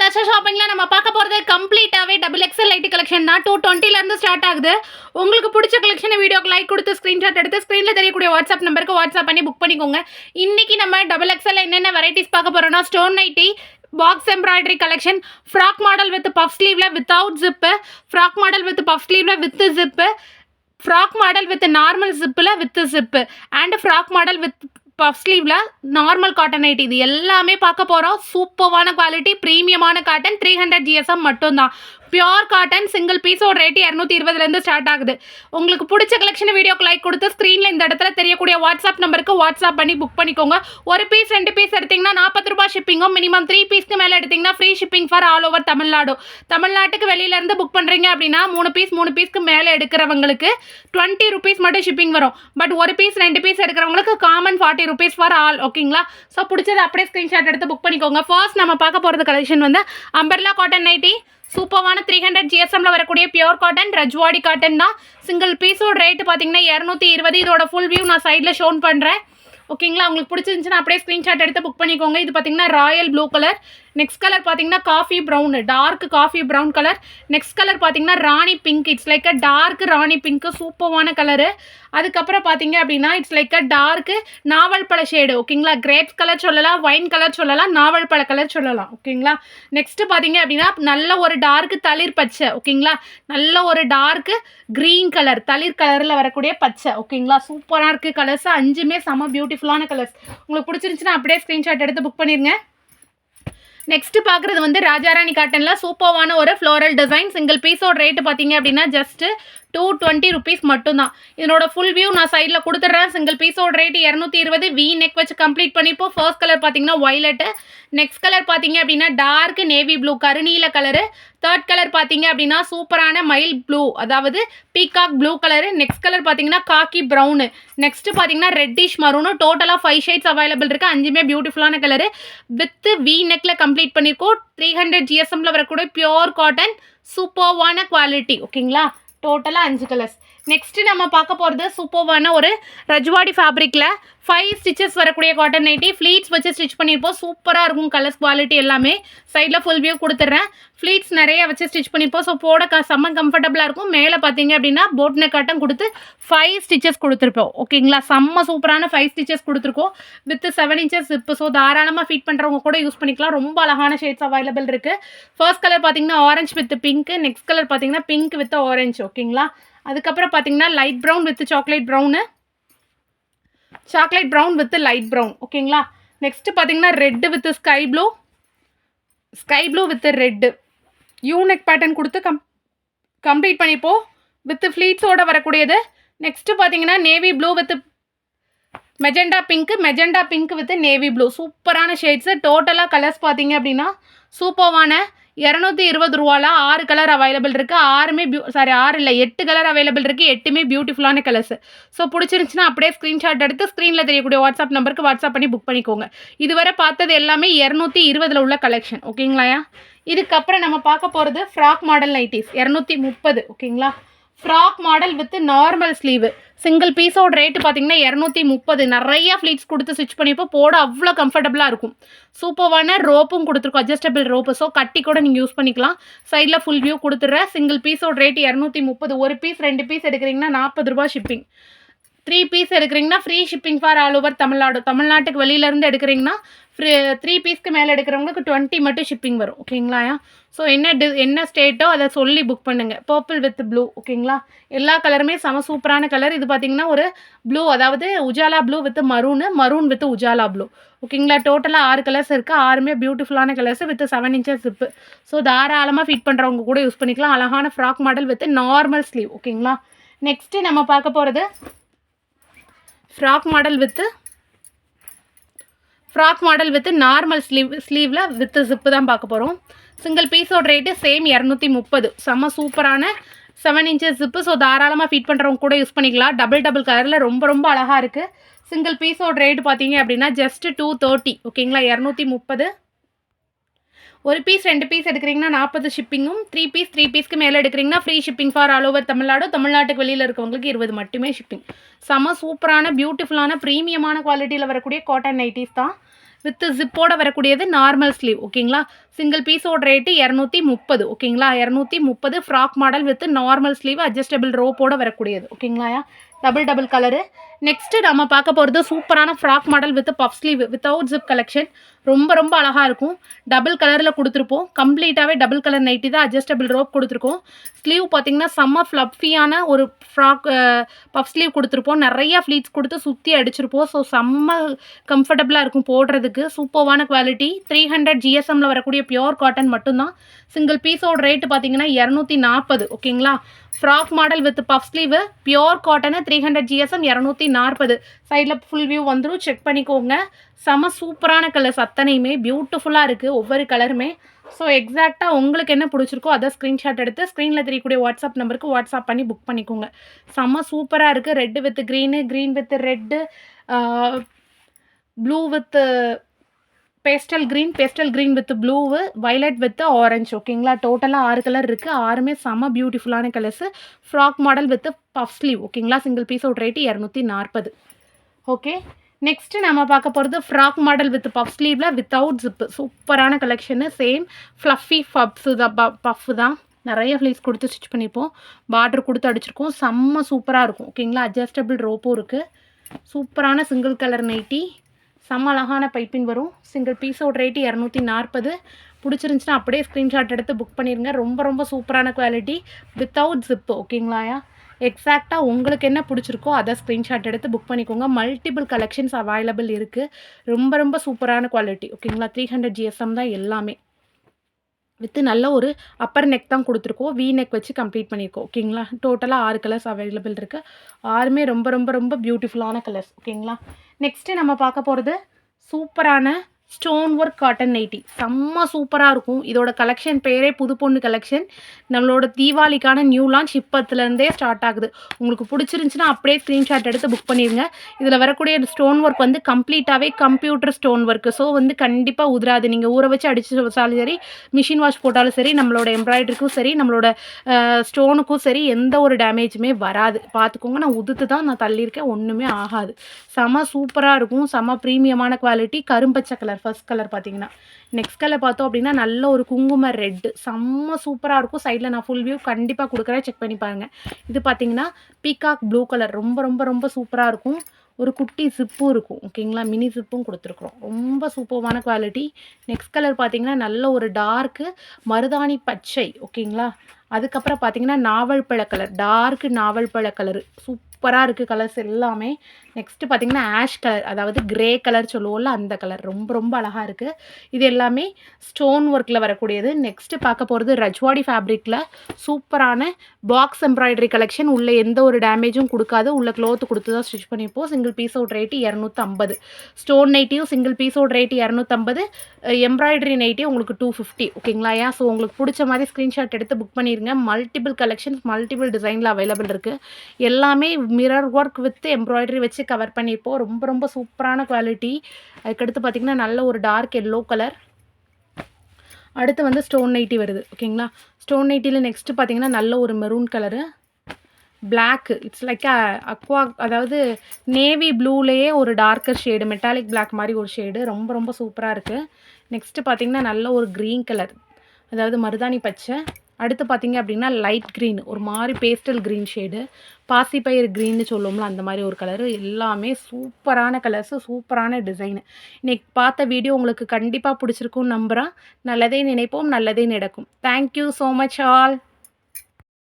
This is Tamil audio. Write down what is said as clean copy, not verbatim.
தர்ஷா ஷாப்பிங்ல நம்ம பார்க்க போகிறது கம்ப்ளீட்டாகவே டபுள் எக்ஸல் லைட் கலெக்ஷன் தான். 220 ஸ்டார்ட் ஆகுது. உங்களுக்கு பிடிச்ச கலெக்ஷனை வீடியோக்கு லைக் கொடுத்து ஸ்க்ரீன்ஷாட் எடுத்து ஸ்க்ரீனில் தெரியக்கூடிய வாட்ஸ்அப் நம்பருக்கு வாட்ஸ்அப் பண்ணி புக் பண்ணிக்கோங்க. இன்றைக்கி நம்ம டபுள் எக்ஸல் என்னென்ன வெரைட்டிஸ் பார்க்க போகிறோம்னா, stone nighty, box embroidery collection, frock model with puff ஸ்லீவில் without zip, frock model with puff ஸ்லீவில் with zip, frock model with normal ஜிப்பில் with zip and frock model with puff ஸ்லீவில் நார்மல் காட்டன் நைட்டி. இது எல்லாமே பார்க்க போகிறோம். சூப்பரான குவாலிட்டி, ப்ரீமியமான காட்டன், 300 GSM மட்டும்தான். பியோர் காட்டன், சிங்கிள் பீஸோட ரேட்டு 220 ஸ்டார்ட் ஆகுது. உங்களுக்கு பிடிச்ச கலெக்ஷன் வீடியோக்கு லைக் கொடுத்து ஸ்க்ரீனில் இந்த இடத்துல தெரியக்கூடிய வாட்ஸ்அப் நம்பருக்கு வாட்ஸ்அப் பண்ணி புக் பண்ணிக்கோங்க. ஒரு பீஸ் 2 பீஸ் எடுத்திங்கன்னா 40 ரூபாய் ஷிப்பிங்கும், மினிமம் 3 பீஸ்க்கு மேலே எடுத்திங்கன்னா free shipping for all over Tamil Nadu. தமிழ்நாட்டுக்கு வெளியிலேருந்து புக் பண்ணுறீங்க அப்படின்னா 3 பீஸ்க்கு மேலே எடுக்கிறவங்களுக்கு 20 rupees மட்டும் ஷிப்பிங் வரும். பட் ஒரு பீஸ் 2 பீஸ் எடுக்கிறவங்களுக்கு காமன் 40 rupees ஃபார் ஆல். ஓகேங்களா? ஸோ பிடிச்சது அப்படியே ஸ்க்ரீன்ஷாட் எடுத்து புக் பண்ணிக்கோங்க. ஃபர்ஸ்ட் நம்ம பார்க்க போகிறது கலெக்ஷன் வந்து அம்பர்லா காட்டன் நைட்டி. சூப்பரான 300 GSMல வரக்கூடிய பியோர் காட்டன், ரஜ்வாடி காட்டன் தான். சிங்கிள் பீஸோட ரேட்டு பார்த்தீங்கன்னா 220. இதோட ஃபுல் வியூ நான் சைடில் ஷோன் பண்ணுறேன். ஓகேங்களா? உங்களுக்கு பிடிச்சிருந்துச்சுன்னா அப்படியே ஸ்க்ரீன்ஷாட் எடுத்து புக் பண்ணிக்கோங்க. இது பார்த்தீங்கன்னா royal blue colour. Next colour பார்த்தீங்கன்னா coffee brown, dark coffee brown colour. Next colour பார்த்தீங்கன்னா rani pink. It's like a dark rani pink, சூப்பரான கலரு. அதுக்கப்புறம் பார்த்தீங்க அப்படின்னா இட்ஸ் லைக் அ டார்க் நாவல் பழ ஷேடு. ஓகேங்களா? கிரேப்ஸ் கலர் சொல்லலாம், ஒயின் கலர் சொல்லலாம், நாவல் பழ கலர் சொல்லலாம். ஓகேங்களா? நெக்ஸ்ட்டு பார்த்தீங்க அப்படின்னா நல்ல ஒரு டார்க் தளிர் பச்சை. ஓகேங்களா? நல்ல ஒரு டார்க் க்ரீன் கலர், தளிர் கலரில் வரக்கூடிய பச்சை. ஓகேங்களா? சூப்பராக இருக்குது கலர்ஸ். 5மே செம்ம பியூட்டிஃபுல்லான கலர்ஸ். உங்களுக்கு பிடிச்சிருந்துச்சுன்னா அப்படியே ஸ்க்ரீன்ஷாட் எடுத்து புக் பண்ணிடுங்க. நெக்ஸ்ட் பார்க்குறது வந்து ராஜாராணி காட்டனில் சூப்பரான ஒரு ஃப்ளோரல் டிசைன். சிங்கிள் பீஸோட ரேட்டு பார்த்தீங்க அப்படின்னா ஜஸ்ட்டு 220 rupees மட்டும்தான். இதனோட ஃபுல் வியூ நான் சைடில் கொடுத்துட்றேன். சிங்கிள் பீஸோட ரேட்டு 220. வி நெக் வச்சு கம்ப்ளீட் பண்ணிப்போம். ஃபர்ஸ்ட் கலர் பார்த்தீங்கன்னா ஒய்லெட்டு. நெக்ஸ்ட் கலர் பார்த்தீங்க அப்படின்னா டார்க் நேவி ப்ளூ, கருநீல கலரு. தேர்ட் கலர் பார்த்தீங்க அப்படின்னா சூப்பரான மைல் ப்ளூ, அதாவது peacock blue colour. Next colour பார்த்தீங்கன்னா காக்கி ப்ரௌனு. நெக்ஸ்ட் பார்த்தீங்கன்னா ரெட்டிஷ் மரூனு. டோட்டலாக 5 ஷேட்ஸ் அவைலபிள் இருக்குது. 5மே பியூட்டிஃபுல்லான கலரு. வித் வி நெக்கில் கம்ப்ளீட் பண்ணியிருக்கோம். 300 GSMல வரக்கூடிய பியோர் காட்டன், சூப்பர்வான குவாலிட்டி. ஓகேங்களா? டோட்டலாக 5 கலர்ஸ். நெக்ஸ்ட்டு நம்ம பார்க்க போகிறது சூப்பர்வான ஒரு ரஜ்வாடி ஃபேப்ரிக்கில் 5 ஸ்டிச்சஸ் வரக்கூடிய காட்டன் நைட்டி. ஃப்ளீட்ஸ் வச்சு ஸ்டிச் பண்ணியிருப்போம். சூப்பராக இருக்கும் கலர்ஸ், குவாலிட்டி எல்லாமே. சைடில் ஃபுல் வியூ கொடுத்துட்றேன். ஃப்ளீட்ஸ் நிறைய வச்சு ஸ்டிச் பண்ணியிருப்போம். ஸோ போட செம்ம கம்ஃபர்டபுளாக இருக்கும். மேலே பார்த்தீங்க அப்படின்னா போட் நெக் காட்டன் கொடுத்து 5 ஸ்டிச்சஸ் கொடுத்துருப்போம். ஓகேங்களா? செம்ம சூப்பரான 5 ஸ்டிச்சஸ் கொடுத்துருக்கோம். With 7 inches zip. ஸோ தாராளமாக ஃபிட் பண்ணுறவங்க கூட யூஸ் பண்ணிக்கலாம். ரொம்ப அழகான ஷேட்ஸ் அவைலபிள் இருக்குது. ஃபர்ஸ்ட் கலர் பார்த்தீங்கன்னா orange with pink. Next colour பார்த்தீங்கன்னா பிங்க் வித் ஆரஞ்ச். ஓகேங்களா? அதுக்கப்புறம் பார்த்தீங்கன்னா light brown with chocolate brown, chocolate brown with light brown. ஓகேங்களா? நெக்ஸ்ட்டு பார்த்தீங்கன்னா red with sky blue, sky blue with red. Unique pattern கொடுத்து கம்ப்ளீட் பண்ணிப்போம். வித் ஃப்ளீட்ஸோட வரக்கூடியது. நெக்ஸ்ட்டு பார்த்தீங்கன்னா navy blue with magenta pink, magenta pink with navy blue. சூப்பரான ஷேட்ஸு. டோட்டலாக கலர்ஸ் பார்த்தீங்க அப்படின்னா சூப்பரான 220 ரூபாவில் 6 கலர் அவைலபிள் இருக்குது. 6மே 6 இல்லை 8 கலர் அவைலபிள் இருக்குது. 8மே பியூட்டிஃபுல்லான கலர்ஸ். ஸோ பிடிச்சிருந்துச்சுன்னா அப்படியே ஸ்க்ரீன்ஷாட் எடுத்து ஸ்க்ரீனில் தெரியக்கூடிய வாட்ஸ்அப் நம்பருக்கு வாட்ஸ்அப் பண்ணி புக் பண்ணிக்கோங்க. இதுவரை பார்த்தது எல்லாமே 220 உள்ள கலெக்ஷன். ஓகேங்களா? இதுக்கப்புறம் நம்ம பார்க்க போகிறது ஃப்ராக் மாடல் நைட்டிஸ் 230. ஓகேங்களா? Frock model with normal sleeve. Single பீஸோட ரேட்டு பார்த்தீங்கன்னா 230. நிறைய ஃப்ளீட்ஸ் கொடுத்து ஸ்டிச் பண்ணிப்போ போட அவ்வளோ கம்ஃபர்டபுளாக இருக்கும். சூப்பரான ரோப்பும் கொடுத்துருக்கோம், அட்ஜஸ்டபிள் ரோப்பு. ஸோ கட்டி கூட நீங்கள் யூஸ் பண்ணிக்கலாம். சைடில் ஃபுல் வியூ கொடுத்துட்றேன். சிங்கிள் பீஸோட ரேட்டு 230. ஒரு பீஸ் 2 பீஸ் எடுக்கிறீங்கன்னா 40 ரூபாய் ஷிப்பிங். 3 பீஸ் எடுக்கிறீங்கன்னா free shipping for all over Tamil Nadu. தமிழ்நாட்டுக்கு வெளியிலேருந்து எடுக்கிறீங்கன்னா 3 பீஸ்க்கு மேலே எடுக்கிறவங்களுக்கு 20 மட்டும் ஷிப்பிங் வரும். ஓகேங்களா? ஸோ என்ன ஸ்டேட்டோ அதை சொல்லி புக் பண்ணுங்கள். Purple with blue. ஓகேங்களா? எல்லா கலருமே செம சூப்பரான கலர். இது பார்த்தீங்கன்னா ஒரு ப்ளூ, அதாவது Ujala blue with maroon, maroon with Ujala blue. ஓகேங்களா? டோட்டலாக 6 கலர்ஸ் இருக்குது. 6மே பியூட்டிஃபுல்லான colours with 7 inches zip. So தாராளமாக ஃபிட் பண்ணுறவங்க கூட யூஸ் பண்ணிக்கலாம். அழகான frock model with normal sleeve. ஓகேங்களா? நெக்ஸ்ட்டு நம்ம பார்க்க போகிறது ஃப்ராக் மாடல் வித் நார்மல் ஸ்லீவில் வித் ஜிப்பு தான் பார்க்க போகிறோம். சிங்கிள் பீஸோட ரேட்டு சேம் 230. செம்ம சூப்பரான 7 inches ஜிப்பு. ஸோ தாராளமாக ஃபிட் பண்ணுறவங்க கூட யூஸ் பண்ணிக்கலாம். டபுள் கலரில் ரொம்ப அழகாக இருக்குது. சிங்கிள் பீஸோட ரேட்டு பார்த்தீங்க அப்படின்னா ஜஸ்ட்டு 230. ஓகேங்களா? 230. ஒரு பீஸ் 2 பீஸ் எடுக்கிறீங்கன்னா 40 ஷிப்பிங்கும், 3 பீஸ்க்கு மேலே எடுக்கிறீங்கன்னா free shipping for all over Tamil Nadu. தமிழ்நாட்டுக்கு வெளியில் இருக்கவங்களுக்கு 20 மட்டுமே ஷிப்பிங். செம சூப்பரான பியூட்டிஃபுல்லான ப்ரீமியமான குவாலிட்டியில் வரக்கூடிய காட்டன் நைட்டிஸ் தான். வித் ஜிப்போட வரக்கூடியது நார்மல் ஸ்லீவ் ஓகேங்களா. சிங்கிள் பீஸோட ரேட்டு 230 ஓகேங்களா. 230 frock model with normal sleeve adjustable ரோப்போட வரக்கூடியது ஓகேங்களா. Double colour. நெக்ஸ்ட்டு நம்ம பார்க்க போகிறது சூப்பரான frock model with puff sleeve without zip collection. ரொம்ப அழகாக இருக்கும். டபுள் கலரில் கொடுத்துருப்போம். கம்ப்ளீட்டாகவே டபுள் கலர் நைட்டி தான், அட்ஜஸ்டபிள் ரோப் கொடுத்துருக்கோம். ஸ்லீவ் பார்த்திங்கன்னா செம்ம ஃப்ளஃபியான ஒரு ஃப்ராக் பஃப் ஸ்லீவ் கொடுத்துருப்போம். நிறையா ஃப்ளீட்ஸ் கொடுத்து சுற்றி அடிச்சிருப்போம். ஸோ செம்ம கம்ஃபர்டபுளாக இருக்கும் போடுறதுக்கு. சூப்பர்வான குவாலிட்டி. 300 GSMல வரக்கூடிய பியோர் காட்டன் மட்டும்தான். சிங்கிள் பீஸோட ரேட்டு பார்த்தீங்கன்னா 240 ஓகேங்களா. Frock model with puff sleeve pure cotton 300 GSM 240. சைடில் ஃபுல் வியூ வந்துடும், செக் பண்ணிக்கோங்க. செம சூப்பரான கலர்ஸ் அத்தனையுமே பியூட்டிஃபுல்லாக இருக்குது ஒவ்வொரு கலருமே. ஸோ எக்ஸாக்டாக உங்களுக்கு என்ன பிடிச்சிருக்கோ அதை ஸ்க்ரீன்ஷாட் எடுத்து ஸ்க்ரீனில் தெரியக்கூடிய வாட்ஸ்அப் நம்பருக்கு வாட்ஸ்அப் பண்ணி புக் பண்ணிக்கோங்க. செம்ம சூப்பராக இருக்குது. Red with green, green with red, blue with pastel green with blue, violet with orange ஓகேங்களா. டோட்டலாக 6 கலர் இருக்குது. 6மே செம்ம பியூட்டிஃபுல்லான colours. Frock model with puff sleeve ஓகேங்களா. சிங்கிள் பீஸோட ரேட்டு 240 ஓகே. நெக்ஸ்ட்டு நம்ம பார்க்க போகிறது ஃப்ராக் மாடல் வித் பஃப் ஸ்லீவில் வித்தவுட் ஜிப்பு. சூப்பரான கலெக்ஷனு. சேம் ஃப்ளஃபி பஃப் தான். நிறைய ஃப்ளீஸ் கொடுத்து ஸ்டிச் பண்ணிப்போம். பார்டர் கொடுத்து அடிச்சிருக்கோம். செம்ம சூப்பராக இருக்கும் ஓகேங்களா. அட்ஜஸ்டபிள் ரோப்பும் இருக்குது. சூப்பரான சிங்கிள் கலர் நைட்டி. செம்ம அழகான பைப்பின் வரும். சிங்கிள் பீஸோட ரேட்டு 240. பிடிச்சிருந்துச்சின்னா அப்படியே ஸ்க்ரீன்ஷாட் எடுத்து புக் பண்ணிடுங்க. ரொம்ப சூப்பரான குவாலிட்டி வித்தவுட் ஜிப்பு ஓகேங்களாயா. எக்ஸாக்டாக உங்களுக்கு என்ன பிடிச்சிருக்கோ அதை ஸ்க்ரீன்ஷாட் எடுத்து புக் பண்ணிக்கோங்க. மல்டிபிள் கலெக்ஷன்ஸ் அவைலபிள் இருக்குது. ரொம்ப சூப்பரான குவாலிட்டி ஓகேங்களா. 300 GSM தான் எல்லாமே. வித்து நல்ல ஒரு அப்பர் நெக் தான் கொடுத்துருக்கோம். வி நெக் வச்சு கம்ப்ளீட் பண்ணியிருக்கோம் ஓகேங்களா. டோட்டலாக 6 கலர்ஸ் அவைலபிள் இருக்குது. 6மே ரொம்ப பியூட்டிஃபுல்லான கலர்ஸ் ஓகேங்களா. நெக்ஸ்ட்டு நம்ம பார்க்க போகிறது சூப்பரான ஸ்டோன் ஒர்க் காட்டன் நைட்டி. செம்ம சூப்பராக இருக்கும். இதோட கலெக்ஷன் பேரே புது பொண்ணு கலெக்ஷன். நம்மளோட தீபாவளிக்கான நியூ லான்ச் இப்போத்துலேருந்தே ஸ்டார்ட் ஆகுது. உங்களுக்கு பிடிச்சிருந்துச்சின்னா அப்படியே ஸ்க்ரீன்ஷாட் எடுத்து புக் பண்ணிடுங்க. இதில் வரக்கூடிய ஸ்டோன் ஒர்க் வந்து கம்ப்ளீட்டாகவே கம்ப்யூட்டர் ஸ்டோன் ஒர்க்கு. ஸோ வந்து கண்டிப்பாக உதிராது. நீங்கள் ஊற வச்சு அடிச்சு வச்சாலும் சரி, மிஷின் வாஷ் போட்டாலும் சரி, நம்மளோட எம்ப்ராய்டரிக்கும் சரி, நம்மளோட ஸ்டோனுக்கும் சரி எந்த ஒரு டேமேஜுமே வராது. பார்த்துக்கோங்க. நான் உதுத்து தான் நான் தள்ளியிருக்கேன். ஒன்றுமே ஆகாது. செம சூப்பராக இருக்கும். செம ப்ரீமியமான குவாலிட்டி. கரும்பச்சை கலர் ஃபர்ஸ்ட் கலர் பார்த்தீங்கன்னா. நெக்ஸ்ட் கலர் பார்த்தோம் அப்படின்னா நல்ல ஒரு குங்கும ரெட்டு. செம்ம சூப்பராக இருக்கும். சைடில் நான் ஃபுல் வியூ கண்டிப்பாக கொடுக்குறேன், செக் பண்ணி பாருங்கள். இது பார்த்தீங்கன்னா பீகாக் ப்ளூ கலர். ரொம்ப சூப்பராக இருக்கும். ஒரு குட்டி ஜிப்பும் இருக்கும் ஓகேங்களா. மினி ஜிப்பும் கொடுத்துருக்குறோம். ரொம்ப சூப்பரான குவாலிட்டி. நெக்ஸ்ட் கலர் பார்த்தீங்கன்னா நல்ல ஒரு டார்க்கு மருதாணி பச்சை ஓகேங்களா. அதுக்கப்புறம் பார்த்தீங்கன்னா நாவல் பழ கலர், டார்க்கு நாவல் பழ கலரு. சூப்பராக இருக்குது கலர்ஸ் எல்லாமே. நெக்ஸ்ட்டு பார்த்தீங்கன்னா ஆஷ் கலர், அதாவது கிரே கலர் சொல்லுவோம்ல அந்த கலர். ரொம்ப அழகாக இருக்குது. இது எல்லாமே ஸ்டோன் ஒர்க்கில் வரக்கூடியது. நெக்ஸ்ட்டு பார்க்க போகிறது ரஜ்வாடி ஃபேப்ரிக்கில் சூப்பரான பாக்ஸ் எம்ப்ராய்டரி கலெக்ஷன். உள்ளே எந்த ஒரு டேமேஜும் கொடுக்காது. உள்ள க்ளோத்து கொடுத்து தான் ஸ்டிச் பண்ணிப்போம். சிங்கிள் பீஸோட ரேட்டு 250. ஸ்டோன் நைட்டியும் சிங்கிள் பீஸோட ரேட்டு 250. எம்ப்ராய்டரி நைட்டியும் உங்களுக்கு 250 ஓகேங்களா. ஸோ உங்களுக்கு பிடிச்ச மாதிரி ஸ்க்ரீன்ஷாட் எடுத்து புக் பண்ணிடுங்க. மல்டிபிள் கலெக்ஷன்ஸ் மல்டிபிள் டிசைனில் அவைலபிள் இருக்குது. எல்லாமே மிரர் ஒர்க் வித் எம்ப்ராய்டரி வச்சு கவர் பண்ணியிருப்போம். ரொம்ப சூப்பரான குவாலிட்டி. அதுக்கடுத்து பார்த்திங்கன்னா நல்ல ஒரு டார்க் எல்லோ கலர். அடுத்து வந்து ஸ்டோன் நைட்டி வருது ஓகேங்களா. ஸ்டோன் நைட்டியில் நெக்ஸ்ட்டு பார்த்திங்கன்னா நல்ல ஒரு maroon colour, black. It's like aqua, அதாவது நேவி ப்ளூலேயே ஒரு டார்க்கர் ஷேடு, மெட்டாலிக் பிளாக் மாதிரி ஒரு ஷேடு. ரொம்ப சூப்பராக இருக்குது. நெக்ஸ்ட்டு பார்த்திங்கன்னா நல்ல ஒரு க்ரீன் கலர், அதாவது மருதாணி பச்சை. அடுத்து பார்த்திங்க அப்படின்னா லைட் க்ரீன், ஒரு மாதிரி பேஸ்டல் க்ரீன் ஷேடு, பாசிப்பயிர் க்ரீன்னு சொல்லுவோம்ல அந்த மாதிரி ஒரு கலரு. எல்லாமே சூப்பரான கலர்ஸு, சூப்பரான டிசைனு. இன்றைக்கி பார்த்த வீடியோ உங்களுக்கு கண்டிப்பாக பிடிச்சிருக்கும்னு நம்புகிறேன். நல்லதே நினைப்போம், நல்லதே நடக்கும். Thank you so much all.